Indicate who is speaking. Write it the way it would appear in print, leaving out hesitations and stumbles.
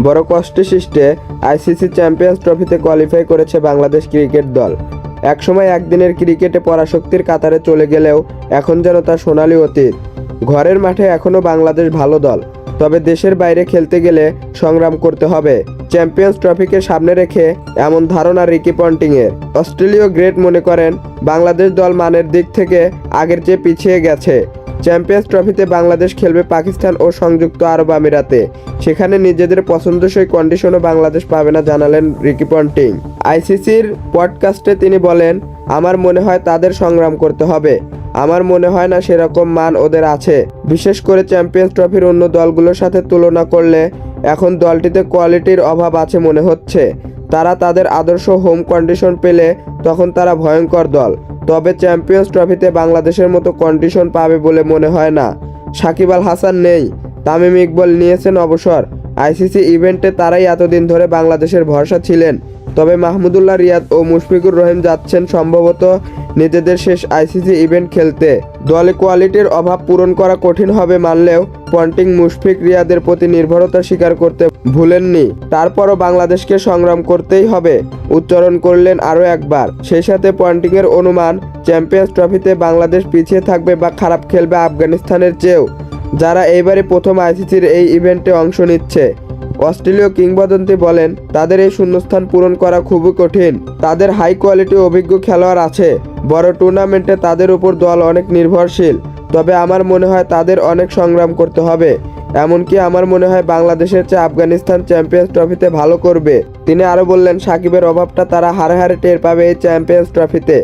Speaker 1: বড় কষ্টে সৃষ্টে ICC champions ট্রফিতে কোয়ালিফাই করেছে বাংলাদেশ ক্রিকেট দল। একসময় একদিনের ক্রিকেটে পরাশক্তির কাতারে চলে গেলেও এখন যেন তার সোনালি অতীত। ঘরের মাঠে এখনও বাংলাদেশ ভালো দল, তবে দেশের বাইরে খেলতে গেলে সংগ্রাম করতে হবে। চ্যাম্পিয়ন্স ট্রফিকে সামনে রেখে এমন ধারণা রিকি পন্টিংয়ের। অস্ট্রেলীয় গ্রেট মনে করেন বাংলাদেশ দল মানের দিক থেকে আগের চেয়ে পিছিয়ে গেছে। চ্যাম্পিয়ন্স ট্রফিতে বাংলাদেশ খেলবে পাকিস্তান ও সংযুক্ত আরব আমিরাতে। সেখানে নিজেদের পছন্দসই কন্ডিশনও বাংলাদেশ পাবে না জানালেন রিকি পন্টিং। আইসিসির পডকাস্টে তিনি বলেন, আমার মনে হয় তাদের সংগ্রাম করতে হবে। আমার মনে হয় না সেরকম মান ওদের আছে। বিশেষ করে চ্যাম্পিয়ন্স ট্রফির অন্য দলগুলোর সাথে তুলনা করলে এখন দলটিতে কোয়ালিটির অভাব আছে মনে হচ্ছে। তারা তাদের আদর্শ হোম কন্ডিশন পেলে তখন তারা ভয়ঙ্কর দল। তবে চ্যাম্পিয়ন্স ট্রফিতে বাংলাদেশের মতো কন্ডিশন পাবে বলে মনে হয় না। সাকিব আল হাসান নেই, তামিম ইকবাল নিয়েছেন অবসর। আইসিসি ইভেন্টে তারাই এতদিন ধরে বাংলাদেশের ভরসা ছিলেন। তবে মাহমুদুল্লাহ রিয়াদ ও মুশফিকুর রহিম যাচ্ছেন সম্ভবত নিজেদের শেষ আইসিসি ইভেন্ট খেলতে। দলে কোয়ালিটির অভাব পূরণ করা কঠিন হবে মানলেও পন্টিং মুশফিক রিয়াদের প্রতি নির্ভরতা স্বীকার করতে ভুলেননি। তারপরও বাংলাদেশকে সংগ্রাম করতেই হবে উচ্চারণ করলেন আরও একবার। সেই সাথে পন্টিংয়ের অনুমান, চ্যাম্পিয়ন্স ট্রফিতে বাংলাদেশ পিছিয়ে থাকবে বা খারাপ খেলবে আফগানিস্তানের চেয়েও, যারা এইবারে প্রথম আইসিসির এই ইভেন্টে অংশ নিচ্ছে। অস্ট্রেলীয় কিংবদন্তি বলেন, তাদের এই শূন্যস্থান পূরণ করা খুবই কঠিন। তাদের হাই কোয়ালিটি অভিজ্ঞ খেলোয়াড় আছে। বড় টুর্নামেন্টে তাদের উপর দল অনেক নির্ভরশীল। তবে আমার মনে হয় তাদের অনেক সংগ্রাম করতে হবে। এমনকি আমার মনে হয় বাংলাদেশের চেয়ে আফগানিস্তান চ্যাম্পিয়ন্স ট্রফিতে ভালো করবে। তিনি আরও বললেন, সাকিবের অভাবটা তারা হারে হারে টের পাবে এই চ্যাম্পিয়ন্স ট্রফিতে।